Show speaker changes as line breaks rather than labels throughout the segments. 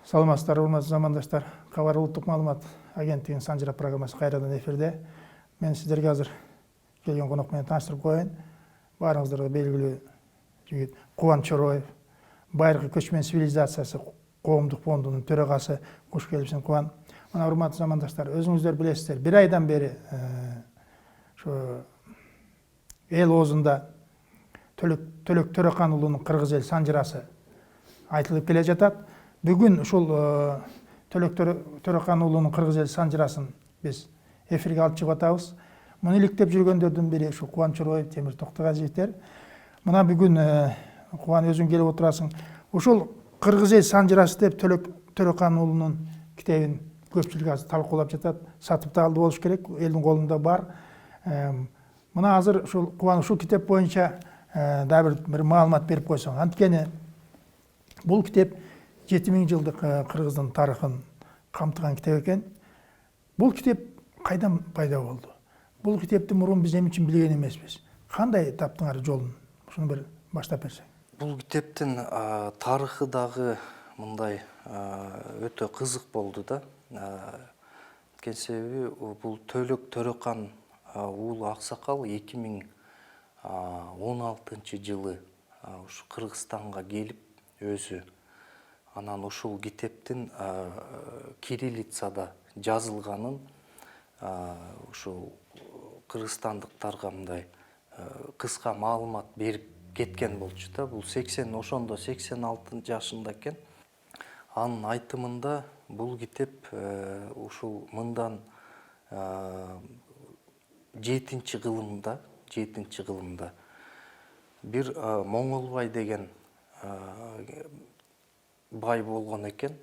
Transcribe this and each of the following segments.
Саламатсыздар, урматтуу замандаштар. Кабар улуттук маалымат агенттигинин Санжыра программасы кайрадан эфирде. Мен сиздерге азыр келген конок менен тааныштырып коеюн. Баарыңыздарга белгилүү жигит Кубан Чороев, Байыркы көчмөн цивилизациясы коомдук фондунун төрагасы. Куш келипсиң, Кубан. Мына урматтуу замандаштар, өзүңүздөр билесиздер, бир айдан бери ошо эл оозунда Төлөк Төрөкан уулунун кыргыз эл санжырасы айтылып келе жатат. Бүгүн ушул Төлөк Төрөкан уулунун кыргыз эл санжырасын биз эфирге алып чыгып атабыз. Муну иликтеп жүргөндөрдүн бири ушу Кубан Чороев, Темир Токтогазиевдер. Мына бүгүн Кубан өзүң келип отурасың. Ушул кыргыз эл санжырасы деп Төлөк Төрөкан уулунун китебин көпчүлүк азыр талкуулап жатат. Сатып да алды болуш керек, элдин колунда бар. Мына азыр ушул Кубан ушул китеп боюнча дагы бир маалымат берип койсоң. Анткени бул китеп 7000 жылдык кыргыздын тарыхын камтыган китеп экен. Бул китеп кайдан пайда болду? Бул китепти мурун биз эмне үчүн билген эмеспиз? Кандай таптыңар жолун? Ушуну бир баштап берсең.
Бул китептин тарыхы дагы мындай өтө кызык болду да. Анткени себеби бул Төлөк Төрөкан уулу аксакал 2016 жылы ушу Кыргызстанга келип өзү анан ушул китептин кириллицада жазылганын ушул кыргызстандыктарга мындай кыска маалымат берип кеткен болчу да. Бул ошондо 86 жашында экен. Анын айтымында бул китеп ушул мындан 7-чи кылымда бир Моңолбай деген бай болгон экен.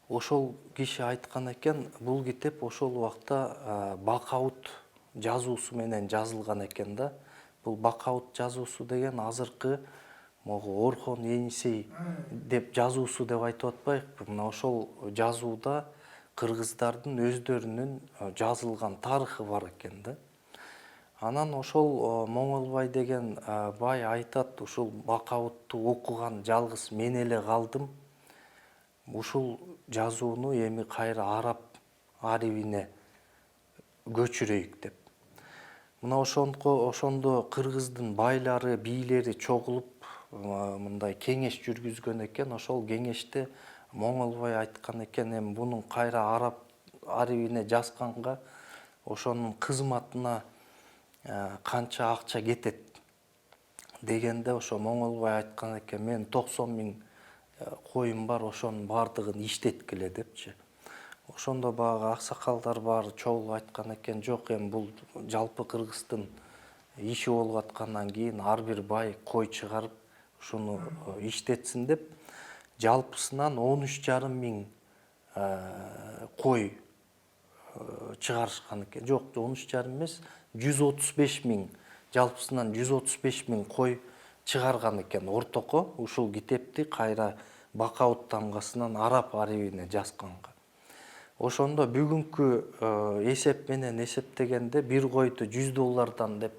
Ошол киши айткан экен, бул китеп ошол убакта Бакаут жазуусу менен жазылган экен да. Бул Бакаут жазуусу деген азыркы могу Орхон Енисей деп жазуусу деп айтып атпайбы. Мына ошол жазууда кыргыздардын өздөрүнүн жазылган тарыхы бар экен да. Анан ошол Моңолбай деген бай айтат, ушул Бакаутту окуган жалгыз мен эле калдым. Ушул жазууну эми кайра араб арибине көчүрөйүк деп. Мына ошондо кыргыздын байлары, бийлери чогулуп мындай кеңеш жүргүзгөн экен. Ошол кеңеште Моңолбай айткан экен, эми бунун кайра араб арибине жазганга ошонун кызматына канча акча кетет дегенде ошо Моңолбай айткан экен, мен 90 000 коюм бар, ошонун бардыгын иштеткиле депчи. Ошондо баягы аксакалдар бар чогулуп айткан экен, жок, эми бул жалпы Кыргыздын иши болуп аткандан кийин ар бир бай кой чыгарып ушуну иштетсин деп жалпысынан 13,5 000 кой чыгарышкан экен. Жок, 13,5 эмес, 135 000, жалпысынан 135 000 кой чыгарган экен ортoko ушул китепти кайра Бакаут тамгасынан араб арибине жазганга. Ошондо бүгүнкү эсеп менен эсептегенде бир койду $100 деп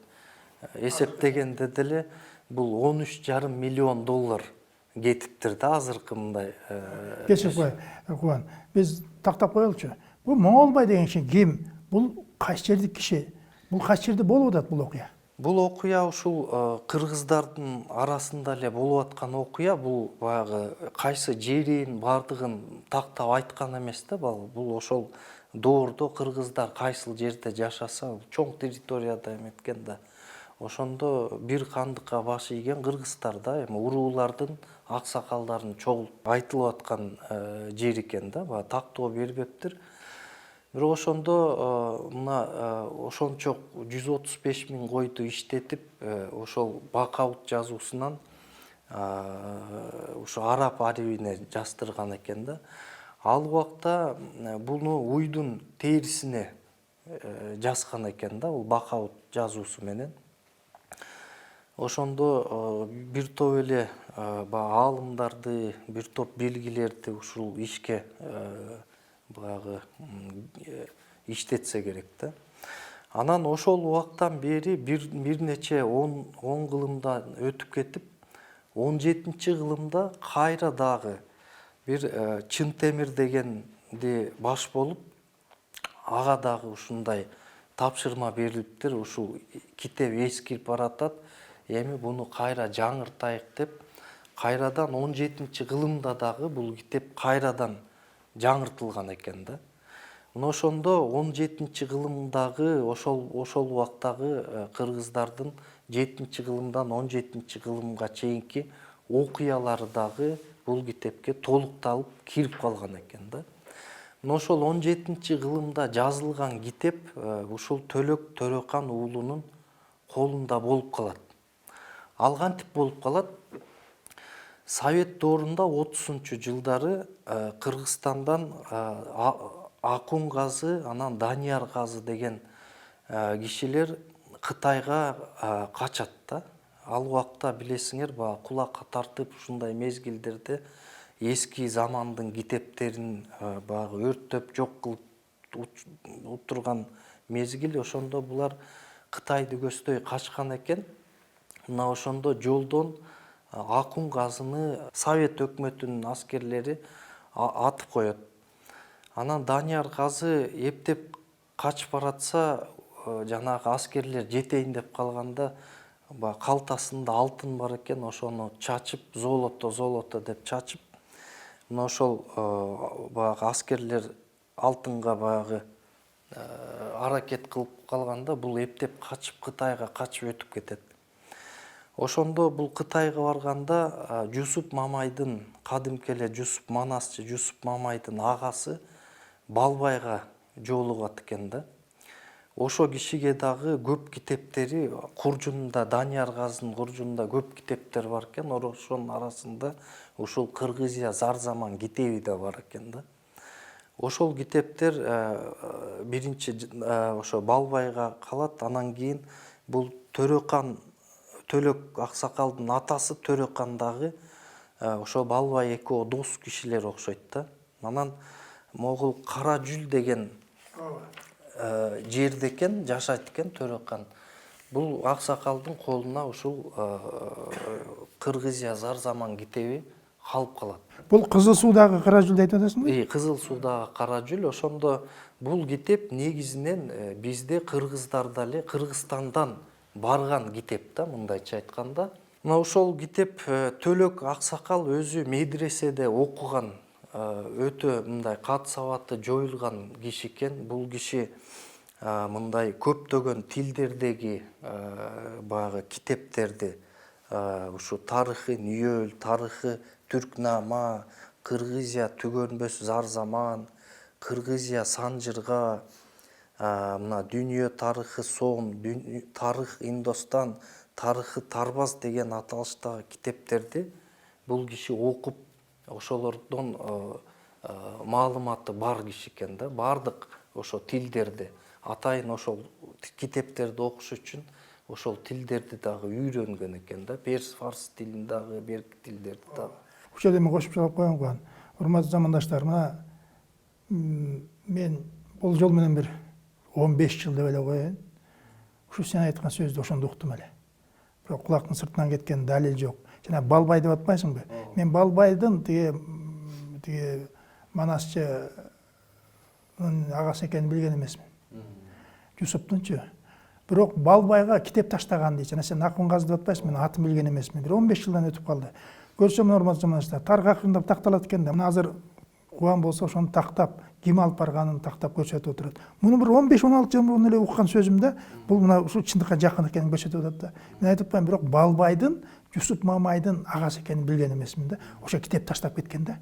эсептегенде деле бул 13,5 миллион доллар кетиптир да азыркы мындай.
Кечирип кой, Кубан. Биз тактап коелучу. Бул Моңолбай деген киши ким? Бул кайсы жердик киши? Бул кайсы жерде болуп атат бул окуя?
Бул окуя ушул кыргыздардын арасында эле болуп аткан окуя. Бул баягы кайсы жерин бардыгын тактап айткан эмес да. Бул ошол доордо кыргыздар кайсыл жерде жашаса, чоң территорияда эметкен да. Ошондо бир кандыкка баш ийген кыргыздар да, эми уруулардын аксакалдарын чогултуп айтылып аткан жер экен да. Тактоо бербептир. Бирок ошондо мына ошончо 135 000 койду иштетип, ошол Бакаут жазуусунан ушу араб арибине жаздырган экен да. Ал убакта буну уйдун терисине жазган экен да, бул Бакаут жазуусу менен. Ошондо бир топ эле аалымдарды, бир топ билгилерди ушул ишке баягы иштетсе керек да. Анан ошол убактан бери бир нече 10 кылымдан өтүп кетип, 17-кылымда кайра дагы бир Чын Темир дегенди баш болуп, ага дагы ушундай тапшырма берилиптир. Ушул китеп эскирип баратат. Эми буну кайра жаңыртайык деп, кайрадан 17-кылымда дагы бул китеп кайрадан жаңыртылган экен да. Мына ошондо 17-кылымдагы ошол убактагы кыргыздардын 7-кылымдан 17-кылымга чейинки окуялары дагы бул китепке толукталып кирип калган экен да. Мына ошол 17-кылымда жазылган китеп ушул Төлөк Төрөкан уулунун колунда болуп калат. Ал кантип болуп калат? Совет доорунда 30-жылдары Кыргызстандан Акун Газы, анан Данияр Газы деген кишилер Кытайга качат да. Ал убакта билесиңер, кулакка тартып ушундай мезгилдерде эски замандын китептерин өрттөп жок кылып отурган мезгил. Ошондо булар Кытайды көздөй качкан экен. Мына ошондо жолдон Акун Газыны Совет өкмөтүнүн аскерлери атып коет. Анан Данияр Газы эптеп качып баратса, жанагы аскерлер жетейин деп калганда, калтасында алтын бар экен, ошону чачып, золото деп чачып, мына ошол аскерлер алтынга аракет кылып калганда, бул эптеп качып Кытайга качып өтүп кетет. Ошондо бул Кытайга барганда Жусуп Мамайдын, кадимки эле Жусуп Манасчы Жусуп Мамайдын агасы Балбайга жолугат экен да. Ошо кишиге дагы көп китептери куржунунда, Данияр Газынын куржунунда көп китептер бар экен. Ошонун арасында ушул Кыргызия зар заман китеби да бар экен да. Ошол китептер биринчи ошо Балбайга калат. Анан кийин бул Төлөк аксакалдын атасы Төрөкан дагы ошо Балбай экөө дос кишилер окшойт да. Анан могул Кара Жүл деген жерде экен, жашайт экен Төрөкан. Бул аксакалдын колуна ушул Кыргызия зар заман китеби калып калат.
Бул Кызыл Суудагы Кара Жүлдү айтып атасыңбы?
Кызыл Суудагы Кара Жүл. Ошондо бул китеп негизинен бизде кыргыздарда эле Кыргызстандан барган китеп да, мындайча айтканда. Мына ошол китеп Төлөк аксакал өзү медреседе окуган, өтө мындай кат сабаты жоюлган киши экен. Бул киши мындай көптөгөн тилдердеги баягы китептерди, ушу тарыхы Нүйөл, тарыхы Түркнама, Кыргызия түгөнбөс зар заман, Кыргызия Санжырга, мына Дүнүйө тарыхы Сом, тарых Индостан, тарыхы Тарбаз деген аталыштагы китептерди бул киши окуп, ошолордон маалыматы бар киши экен да. Бардык ошо тилдерди, атайын ошол китептерди окуш үчүн ошол тилдерди дагы үйрөнгөн экен да. Перс, фарс тилин дагы, берки тилдерди дагы.
Ушул жерде мен кошуп чыгып коем. Урматтуу замандаштар, мына мен бул жол менен бир 15 жыл деп эле коеюн. Ушу сен айткан сөздү ошондо уктум эле. Бирок кулактын сыртынан кеткен далил жок. Жана Балбай деп атпайсыңбы? Мен Балбайдын тиги Манасчынын агасы экенин билген эмесмин. Жусуптунчу. Бирок Балбайга китеп таштаган дейт. Жана сен Акун Газы деп атпайсың, мен атын билген эмесмин. Бир 15 жылдан өтүп калды. Көрсөм, урматтуу замандаштар, тарых акырында такталат экен да. Мына азыр кубан болсо ошону тактап, ким алып барганын тактап көрсөтүп отурат. Муну бир 15-16 жыл мурун эле уккан сөзүмдө бул мына ушул чындыкка жакын экенин көрсөтүп атат да. Мен айтып атпайм, бирок Балбайдын, Жусуп Мамайдын агасы экенин билген эмесмин да. Ошо китеп таштап кеткен да.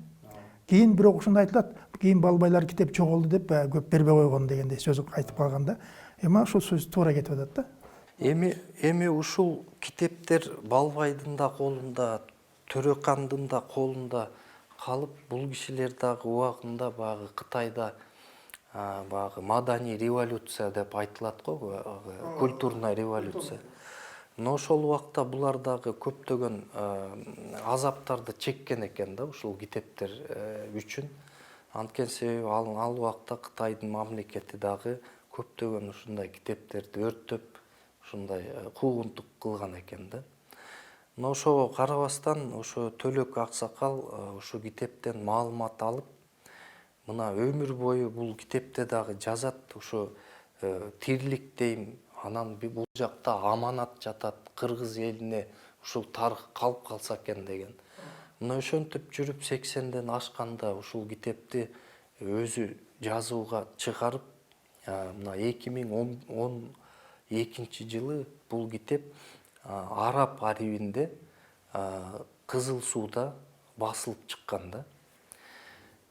Кийин бирок ошондо айтылат, кийин Балбайлар китеп жоголду деп көп бербей койгон дегендей сөз айтып калган да. Эми ушул сөз туура кетип атат да.
Эми ушул китептер Балбайдын да колунда, Төрөкандын да колунда калып, бул кишилер дагы убагында багы Кытайда багы маданий революция деп айтылат го, культурный революция. Но ошол убакта булар дагы көптөгөн азаптарды чеккен экен да ушул китептер үчүн. Анткени себеби ал убакта Кытайдын мамлекети дагы көптөгөн ушундай китептерди өрттөп, ушундай куугунтук кылган экен да. Мына ошого карабастан ошо Төлөк аксакал ошо китептен маалымат алып, мына өмүр бою бул китепте дагы жазат, ошо тирлик дейм, анан бул жакта аманат жатат, кыргыз элине ушул тарых калып калса экен деген. Мына ошентип жүрүп 80ден ашканда ушул китепти өзү жазууга чыгарып, мына 2012 жылы бул китеп араб арибинде Кызыл Сууда басылып чыккан да.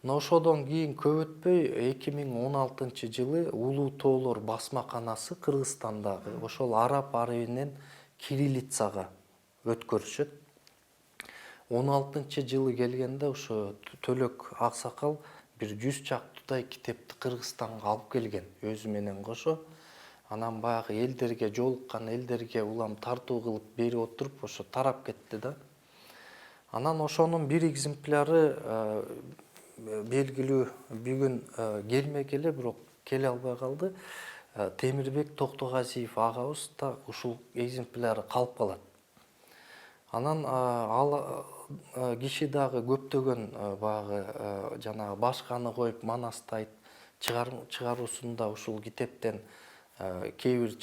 Мына ошодон кийин көп өтпөй 2016 жылы Улуу Тоолор басмаканасы Кыргызстандагы ошол араб арабинен кириллицага өткөрүшөт. 16 жылы келгенде ошо Төлөк аксакал бир 100 чактуудай китепти Кыргызстанга алып келген өзү менен кошо. Анан баягы элдерге, жолуккан элдерге улам тартуу кылып берип отуруп ошо тарап кетти да. Анан ошонун бир экземпляры белгилүү бүгүн келмек эле, бирок келе албай калды. Темирбек Токтогазиев агабыз да ушул экземпляры калып калат. Анан ал киши дагы көптөгөн баягы жанагы башканы коюп Манасты чыгаруусунда ушул китептен кээ бир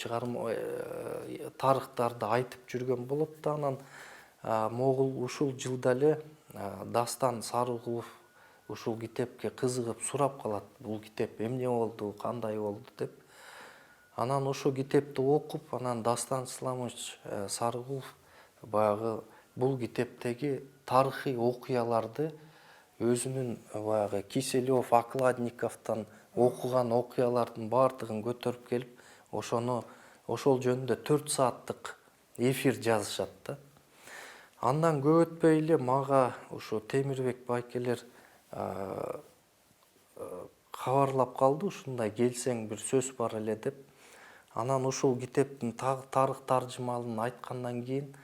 тарыхтарды айтып жүргөн болот да. Анан могул ушул жылда эле Дастан Сарыгулов ушул китепке кызыгып сурап калат, бул китеп эмне болду, кандай болду деп. Анан ошол китепти окуп, анан Дастан Исламович Сарыгулов баягы бул китептеги тарыхый окуяларды өзүнүн баягы Киселев, Окладниковдон окуган окуялардын баардыгын көтөрүп келип, ошол жөнүндө 4 сааттык эфир жазышат да. Андан көп өтпөй эле мага ошо Темирбек байкелер кабарлап калды, ушундай келсең бир сөз бар эле деп. Анан ушул китептин тарых таржымалын айткандан кийин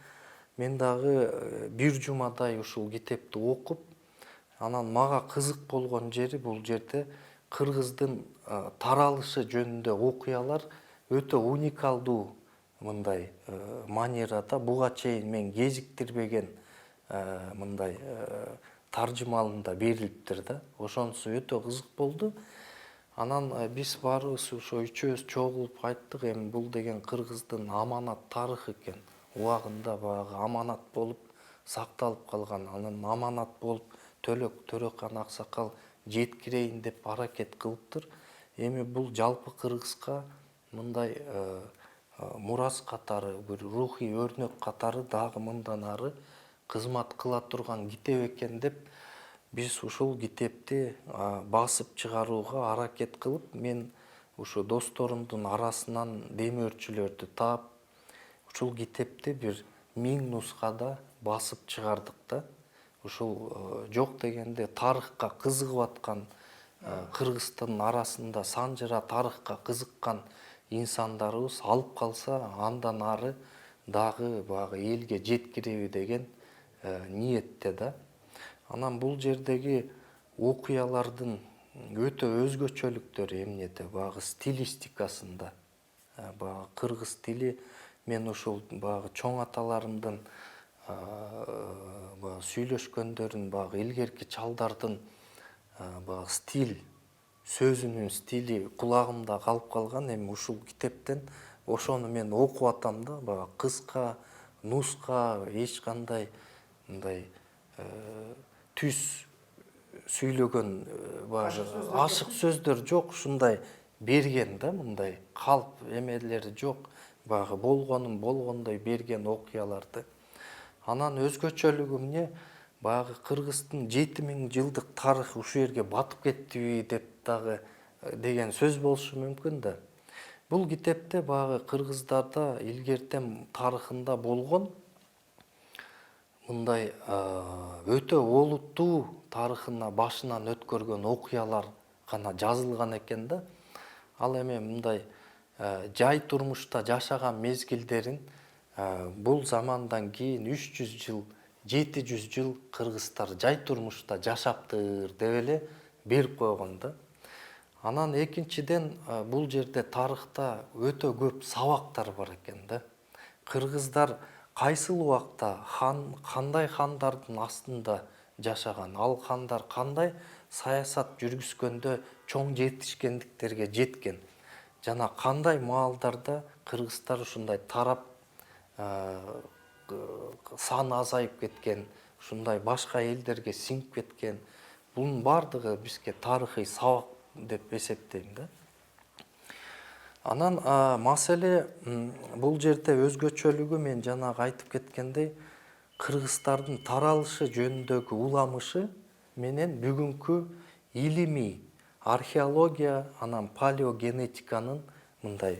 мен дагы бир жумадай ушул китепти окуп, анан мага кызык болгон жери бул жерде кыргыздын таралышы жөнүндө окуялар өтө уникалдуу мындай манерада буга чейин мен кезиктирбеген мындай таржымалында берилиптир да. Ошонусу өтө кызык болду. Анан биз баарыбыз ошо үчөөбүз чогулуп айттык, эми бул деген кыргыздын аманат тарыхы экен. Убагында баягы аманат болуп сакталып калган, анан аманат болуп Төрөкан аксакал жеткирейин деп аракет кылыптыр. Эми бул жалпы Кыргызга мындай мурас катары, бир рухий өрнөк катары дагы мындан ары кызмат кыла турган китеп экен деп биз ушул китепти басып чыгарууга аракет кылып, мен ушу досторумдун арасынан демөөрчүлөрдү таап, ушул китепти бир 1000 нускада басып чыгардык да. Ушул жок дегенде тарыхка кызыгып аткан Кыргыздын арасында санжыра тарыхка кызыккан инсандарыбыз алып калса, андан ары дагы баягы элге жеткиреби деген ниетте да. Анан бул жердеги окуялардын өтө өзгөчөлүктөрү эмнеде, баягы стилистикасында. Баягы кыргыз тили, мен ушул баягы чоң аталарымдын сүйлөшкөндөрүн, баягы илгерки чалдардын баягы стиль, сөзүнүн стили кулагымда калып калган. Эми ушул китептен ошону мен окуп атам да, баягы кыска, нуска, эч кандай мындай түз сүйлөгөн баягы ашык сөздөр жок, ушундай берген да, мындай калп эмелери жок, баягы болгонун болгондой берген окуяларды. Анан өзгөчөлүгү эмне? Баягы Кыргыздын 7000 жылдык тарыхы ушул жерге батып кеттиби деп дагы деген сөз болушу мүмкүн да. Бул китепте баягы кыргыздарда илгертен тарыхында болгон мындай өтө олуттуу тарыхына башынан өткөргөн окуялар гана жазылган экен да. Ал эми мындай жай турмушта жашаган мезгилдерин бул замандан кийин 300 жыл, 700 жыл кыргыздар жай турмушта жашаптыр деп эле берип койгон да. Анан экинчиден бул жерде тарыхта өтө көп сабактар бар экен да. Кыргыздар кайсыл убакта хан кандай хандардын астында жашаган, ал хандар кандай саясат жүргүзгөндө чоң жетишкендиктерге жеткен жана кандай маалдарда кыргыздар ушундай тарап саны азайып кеткен, ушундай башка элдерге сиңип кеткен. Bunun бардыгы бизге тарыхый сабак деп эсептейм да. Анан маселе бул жерде өзгөчөлүгү мен жанагы айтып кеткендей кыргыздардын таралышы жөнүндөгү уламышы менен бүгүнкү илимий археология анан палеогенетиканын мындай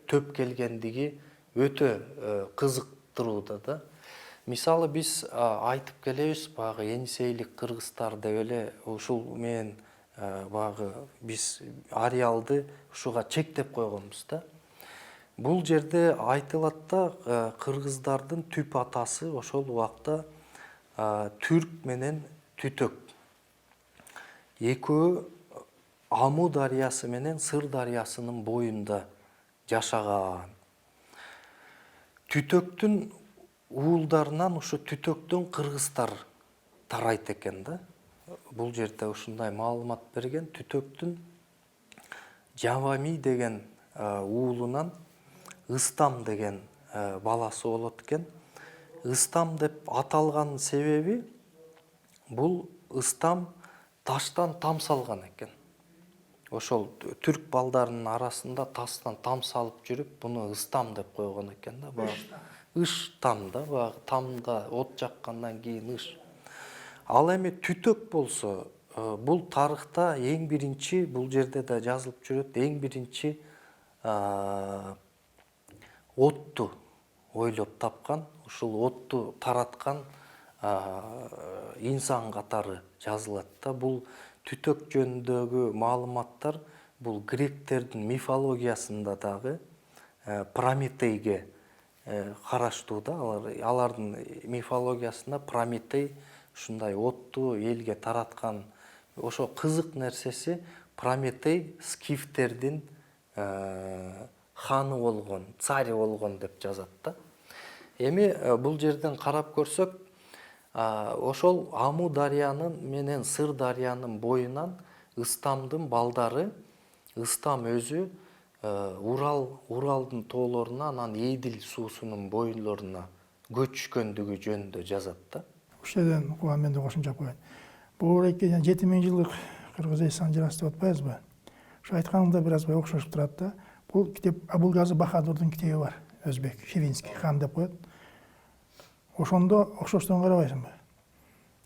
төп келгендиги өтө кызыктырууда да. Мисалы биз айтып келебиз баягы Енисейлик кыргыздар деп эле ушул менен баягы биз ареалды ушуга чектеп койгонбуз да. Бул жерде айтылат да кыргыздардын түп атасы ошол убакта түрк менен түтөк. Экөө Аму дарыясы менен Сыр дарыясынын боюнда жашаган. Түтөктүн уулдарынан ушу түтөктөн кыргыздар тарайт экен да. Бул жерде ушундай маалымат берген. Түтөктүн Жавами деген уулунан Ыстам деген баласы болот экен. Ыстам деп аталган себеби бул Ыстам таштан там салган экен. Ошол түрк балдарынын арасында тастан там салып жүрүп, буну Ыстам деп койгон экен да. Ыш там да, баягы тамда от жаккандан кийин ыш. Ал эми түтөк болсо, бул тарыхта эң биринчи, бул жерде да жазылып жүрөт, эң биринчи отту ойлоп тапкан, ушул отту тараткан инсан катары жазылат да. Бул түтөк жөнүндөгү маалыматтар бул гректердин мифологиясында дагы Прометейге караштуу да. Алардын мифологиясында Прометей ушундай отту элге тараткан. Ошо кызык нерсеси Прометей скифтердин ханы болгон, царь болгон деп жазат да. Эми бул жерден карап көрсөк, ошол Аму дарыянын менен Сыр дарыянын боюнан Ыстамдын балдары, Ыстам өзү Уралдын тоолоруна, анан Эдил суусунун бойлоруна көчкөндүгү жөнүндө жазат да.
Ушул жерден мен де кошумча коеюн. Бул 7000 жылдык кыргыз эл санжырасы деп атпайбызбы? Ушу айтканыңда бир аз окшошуп турат да. Бул китеп Абулгазы Бахадурдун китеби бар, өзбек, Хивинский хан деп коет. Ошондо окшоштугун карабайсыңбы?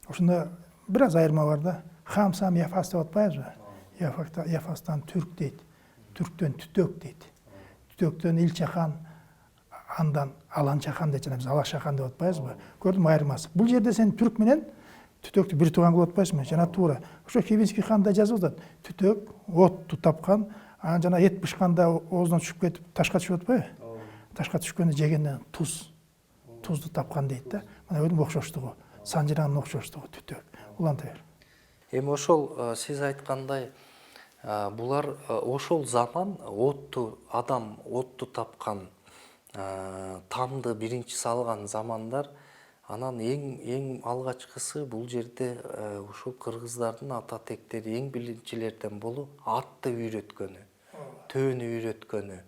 Ошондо бир аз айырма бар да. Хамсам Яфас деп атпайбызбы? Яфастан түрк дейт, түрктөн түтөк дейт. Түтөктөн Илчахан, андан Аланчахан деп жана биз Алашахан деп атпайбызбы? Көрдүм айырмасы. Бул жерде сен түрк менен түтөктү бир тууган кылып атпайсыңбы? Жана туура. Ошо Хивинский ханда жазып атат. Түтөк отту тапкан, анан жана эт бышканда оозунан түшүп кетип ташка түшүп атпайбы? Ташка түшкөндө жегенден тузду тапкан дейт да. Мына өдүм окшоштугу, санжыранын окшоштугу түтөк. Уланта бер.
Эми ошол сиз айткандай булар ошол заман адам отту тапкан, тамды биринчи салган замандар. Анан эң алгачкысы бул жерде ушул кыргыздардын ата тектери эң биринчилерден болуп атты үйрөткөнү, төөнү үйрөткөнү,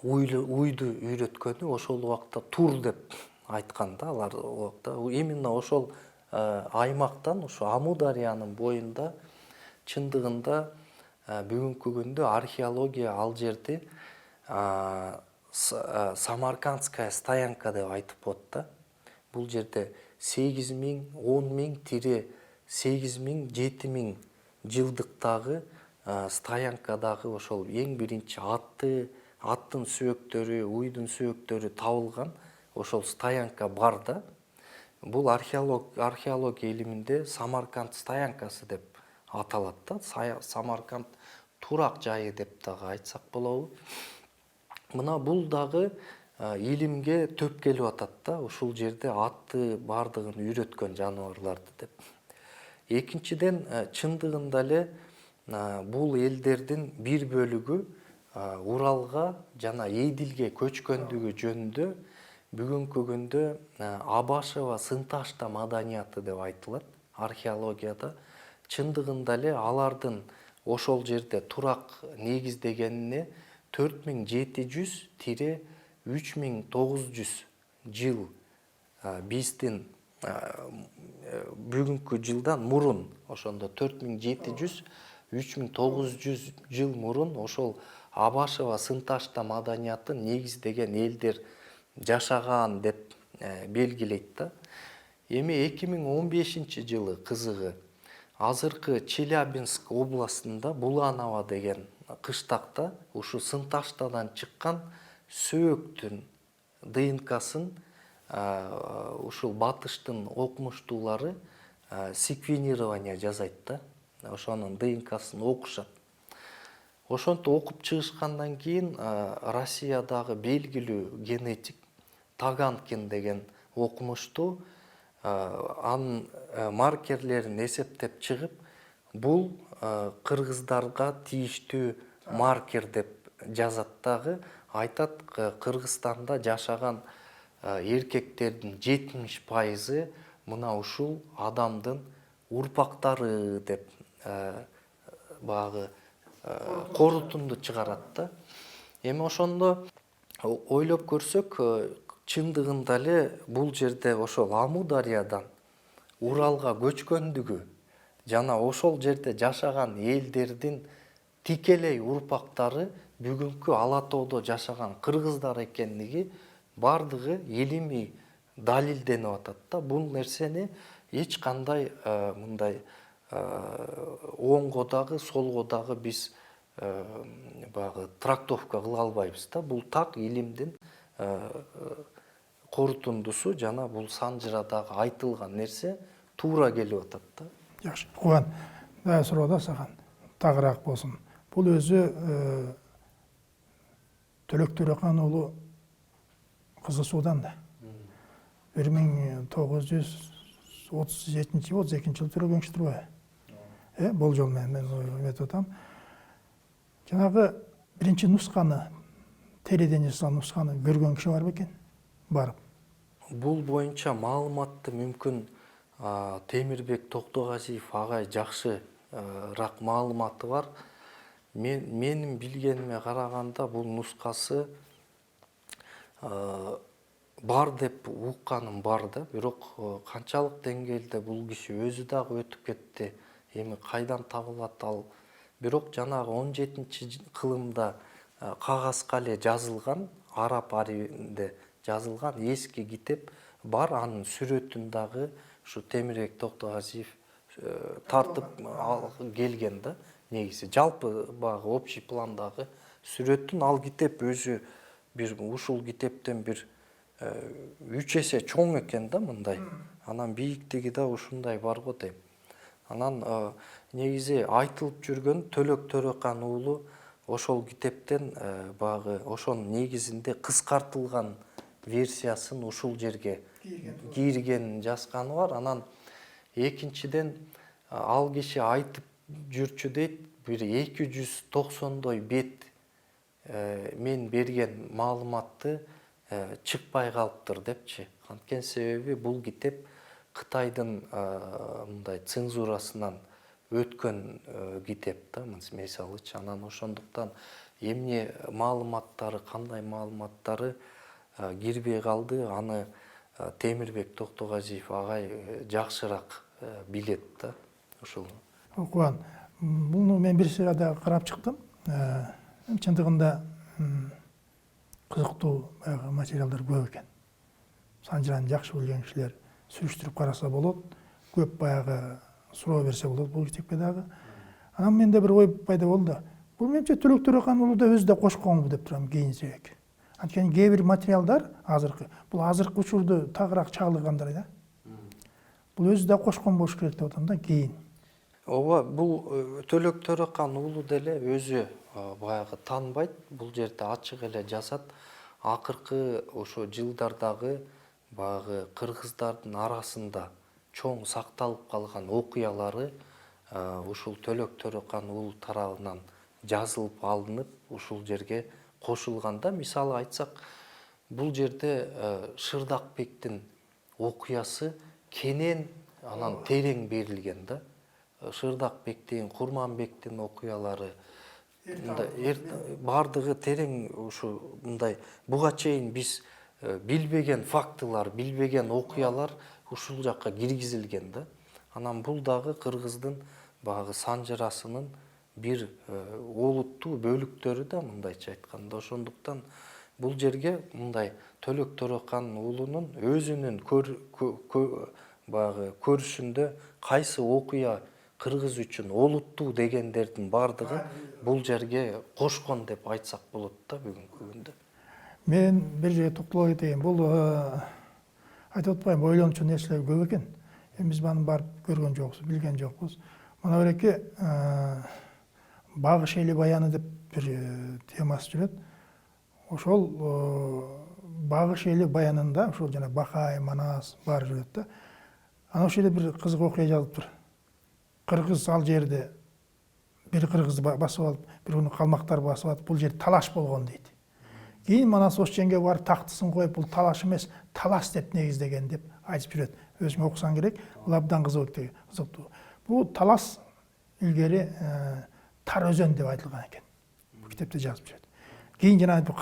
уйду үйрөткөнү ошол убакта тур деп айткан да. Алар убакта именно ошол аймактан, ушу Аму дарыянын боюнда чындыгында бүгүнкү күндө археология ал жерди Самаркандская стоянка деп айтып болот да. Бул жерде 8000, 10000, 8000, 7000 жылдыктагы стоянкадагы ошол эң биринчи аттын сөөктөрү, уйдун сөөктөрү табылган ошол стоянка бар да. Бул археология илиминде Самарканд стоянкасы деп аталат да. Самарканд турак жайы деп дагы айтсак болобу. Мына бул дагы илимге төп келип атат да. Ушул жерде атты бардыгын үйрөткөн жаныбарларды деп. Экинчиден чындыгында эле бул элдердин бир бөлүгү Уралга жана Эдилге көчкөндүгү жөнүндө бүгүнкү күндө Абашева Сынташта маданияты деп айтылат археологияда. Чындыгында эле алардын ошол жерде турак негиздегенине 4700-3900 жыл биздин бүгүнкү жылдан мурун, ошондо 4700-3900 жыл мурун ошол Абашева Сынташта маданиятын негиздеген элдер жашаган деп белгилейт да. Эми 2015-жылы кызыгы азыркы Челябинск областында Буланово деген кыштакта ушу Сынташтадан чыккан сөөктүн ДНКсын ушул батыштын окумуштуулары секвенирование жасайт да. Ошонун ДНКсын окушат. Ошонтип окуп чыгышкандан кийин Россиядагы белгилүү генетик Таганкин деген окумуштуу анын маркерлерин эсептеп чыгып, бул кыргыздарга тийиштүү маркер деп жазат дагы. Айтат, Кыргызстанда жашаган эркектердин 70% мына ушул адамдын урпактары деп багы корутунду чыгарат да. Эми ошондо ойлоп көрсөк, чындыгында эле бул жерде ошол Амудариядан Уралга көчкөндүгү жана ошол жерде жашаган элдердин тикелей урпактары бүгүнкү Ала Тоодо жашаган кыргыздар экендиги бардыгы илимий далилденип атат да. Бул нерсени эч кандай мындай оңго дагы солго дагы биз багы трактовка кыла албайбыз да. Бул так илимдин корутундусу жана бул санжырадагы айтылган нерсе туура келип атат да.
Жакшы. Кубан, дагы суроо да саган тагыраак болсун. Бул өзү Төлөк Төрэкан уулу Кызыл Суудан да. 1937-32 жылы төрөгөн киши турбайбы? Болжол менен эметип атам. Жанагы биринчи нусканы, териден жасалган нусканы көргөн киши бар бекен? Барып.
Бул боюнча маалыматты мүмкүн Темирбек Токтогазиев агай жакшыраак маалыматы бар. Менин билгениме караганда бул нускасы бар деп укканым бар да, бирок канчалык деңгээлде бул киши өзү дагы өтүп кетти. Эми кайдан табылат ал? Бирок жанагы 17-кылымда кагазга эле жазылган, араб арабинде жазылган эски китеп бар, анын сүрөтүн дагы ушу Темирбек Токтогазиев тартып келген да. Негизи жалпы багы общий пландагы сүрөтүн ал китеп өзү бир ушул китептен бир 3 эсе чоң экен да мындай. Анан бийиктиги да ушундай бар го дейм. Анан негизи айтылып жүргөн Төлөк Төрэкан уулу ошол китептен багы ошонун негизинде кыскартылган версиясын ушул жерге кийиргенин жазганы бар. Анан экинчиден ал киши айтып жүрчү дейт, бир 290дой бет мен берген маалыматты чыкпай калыптыр депчи. Анткени себеби бул китеп Кытайдын мындай цензурасынан өткөн китеп да, мисалычы. Анан ошондуктан эмне маалыматтары, кандай маалыматтары кирбей калды, аны Темирбек Токтогазиев агай жакшыраак билет да ушул.
Кубан, буну мен бир сырада карап чыктым. Чындыгында кызыктуу материалдар көп экен. Санжыраны жакшы билген кишилер сүрүштүрүп караса болот. Көп баягы суроо берсе болот бул китепке дагы. Анан менде бир ой пайда болду. Бул менимче Төлөк Төрэкан уулу да өзү да кошконбу деп турам кийинчерээк. Анткени кээ бир материалдар бул азыркы учурду тагыраак чагылдыргандар да. Бул өзү да кошкон болуш керек деп атам да кийин.
Ооба, бул Төлөк Төрэкан уулу деле өзү баягы таанбайт. Бул жерде ачык эле жазат. Акыркы ошо жылдардагы баягы кыргыздардын арасында чоң сакталып калган окуялары ушул Төлөк Төрэкан уулу тарабынан жазылып алынып ушул жерге кошулганда, мисалы айтсак, бул жерде Шырдакбектин окуясы кенен анан терең берилген да. Шырдакбектин, Курманбектин окуялары бардыгы терең, ушу мындай буга чейин биз билбеген фактылар, билбеген окуялар ушул жакка киргизилген да. Анан бул дагы кыргыздын багы санжырасынын бир олуттуу бөлүктөрү да, мындайча айтканда. Ошондуктан бул жерге мындай Төлөк Төрөкан уулунун өзүнүн багы көрүшүндө кайсы окуя кыргыз үчүн олуттуу дегендердин бардыгы бул жерге кошкон деп айтсак болот да бүгүнкү күндө.
Мен бир жерге токтоло кетейин. Бул айтып атпайм, ойлончу нерселер көп экен. Биз маны барып көргөн жокпуз, билген жокпуз. Мына береки Багыш эли баяны деп бир темасы жүрөт. Ошол Багыш эли баянында ошол жана Бакай, Манас бар жүрөт да. Анан ошол жерде бир кызык окуя жазылыптыр. Кыргыз ал жерде бир кыргызды басып алып, бир күнү калмактар басып алып, бул жер талаш болгон дейт. Кийин Манас Ошченге барып тактысын коюп, бул талаш эмес, талас деп негиздеген деп айтып жүрөт. Өзүң окусаң керек, бул абдан кызыктуу. Бул талас илгери Тар өзөн деп айтылган экен. Бул китепте жазып жүрөт. Кийин жана бир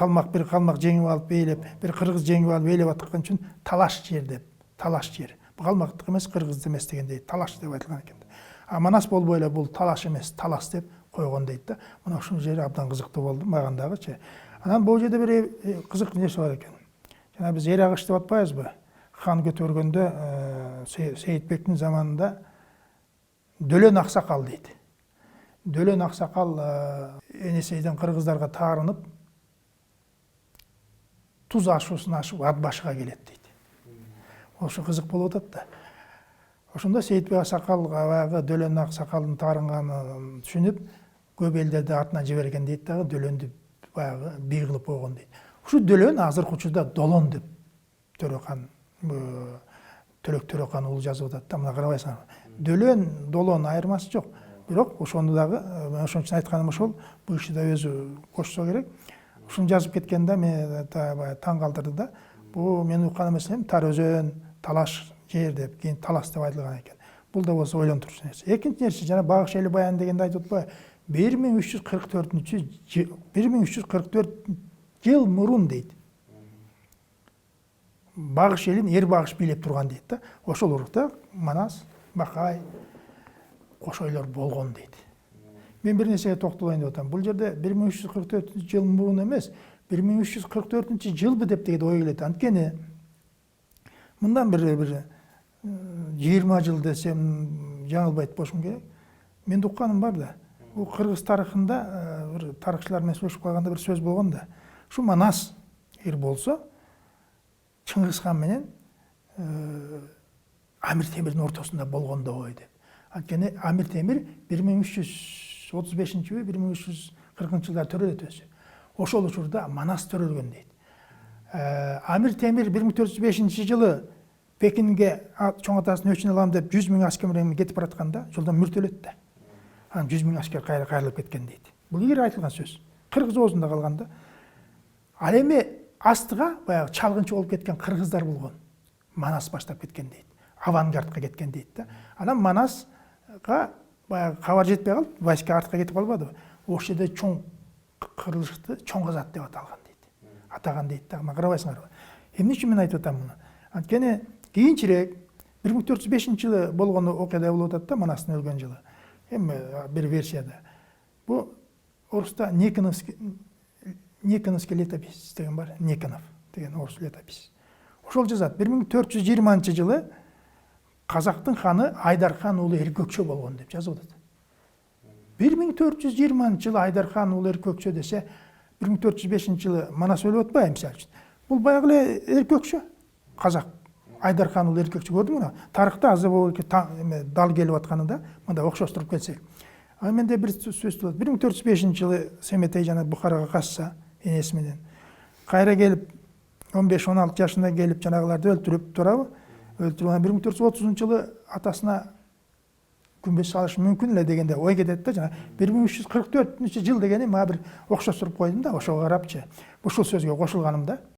калмак жеңип алып ээлеп, бир кыргыз жеңип алып ээлеп аткан үчүн талаш жер деп, талаш жер. Бул калмактык эмес, кыргыз эмес дегендей талаш деп айтылган экен. А Манас болбой эле бул талаш эмес, талас деп койгон дейт да. Мына ушул жери абдан кызыктуу болду мага дагычы. Анан бул жерде бир кызык нерсе бар экен. Жана биз эр агыш деп атпайбызбы? Хан көтөргөндө Сейитбектин заманында Дөлөн Аксакал дейт. Дөлөн Аксакал Энесейден кыргыздарга таарынып, туз ашуусун ашып ат башыга келет дейт. Ошо кызык болуп атат да. Ошондо Сейитбек Аксакал баягы Дөлөн Аксакалдын таарынганын түшүнүп, көп элдерди артынан жиберген дейт дагы, Дөлөндү баягы бий кылып койгон дейт. Ушу Дөлөн азыркы учурда Долон деп Төлөк Төрөкан уулу жазып атат да. Мына карабайсыңар. Дөлөн, Долон айырмасы жок. Бирок ошону дагы, ошон үчүн айтканым ошол, бул иши да өзү кошсо керек. Ушуну жазып кеткенде мени таң калтырды да. Бул менин уккан эмесем Тар өзөн, талаш жер деп, кийин талас деп айтылган экен. Бул да болсо ойлонтуруучу нерсе. Экинчи нерсе, жана Багыш эли баян дегенде айтып атпайбы? 1344 жыл мурун дейт. Багыш элин эр багыш бийлеп турган дейт да. Ошол урукта Манас, Бакай, кошойлор болгон дейт. Мен бир нерсеге токтолоюн деп атам. Бул жерде 1344 жыл мурун эмес, 1344 жылбы деп деген ой келет. Анткени мындан бир 20 жыл десем жаңылбайт болушум керек. Мен укканым бар да. Бул кыргыз тарыхында бир тарыхчылар менен сүйлөшүп калганда бир сөз болгон да. Ушу Манас эгер болсо Чыңгыз хан менен Амир Темирдин ортосунда болгондой деп. Анткени Амир Темир 1335-1340 жылдар төрөлөт өзү. Ошол учурда Манас төрөлгөн дейт. Амир Темир 1405 жылы Пекинге чоң атасынын өчүн алам деп 100 000 аскер менен кетип баратканда жолдон мүртөлөт да. Анан 100 000 аскер кайрылып кеткен дейт. Бул эгер айтылган сөз. Кыргыз оозунда калганда. Ал эми астыга баягы чалгынчы болуп кеткен кыргыздар болгон. Манас баштап кеткен дейт. Авангардка кеткен дейт да. Анан Манаска баягы кабар жетпей калып, войска артка кетип калбадыбы? Ошол жерде чоң кырылышты чоң казат деп аталган дейт. Атаган дейт да. Карабайсыңарбы? Эмне үчүн мен айтып атам муну? Анткени кийинчерээк 1405 жылы болгон окуяда болуп атат да, Манастын өлгөн жылы. Эми бир версияда. Бу орусста Никоновский летопись деген бар. Никонов деген орус летопись. Ошол жазат 1420 жылы Казактын ханы Айдархан уулу Эркөкчө болгон деп жазып атат. 1420 жылы Айдархан уулу Эркөкчө десе, 1405 жылы Манас өлүп атпайбы мисалы үчүн. Бул баягы эле Эркөкчө. Казак Айдархан уулу Эркөкчө көрдүңбү? Тарыхта азыр бул дал келип атканы да, мындай окшоштуруп келсек. Ал менде бир сөз болот. 1405 жылы Семетей жана Бухарага качса энеси менен. Кайра келип 15-16 жашында келип жанагыларды өлтүрүп турабы? Өлтүрүп 1430 жылы атасына күмбөз салыш мүмкүн эле дегенде ой кетет да, жана 1344 жыл дегени мага бир окшоштуруп койдум да, ошого карапчы ушул сөзгө кошулганым да.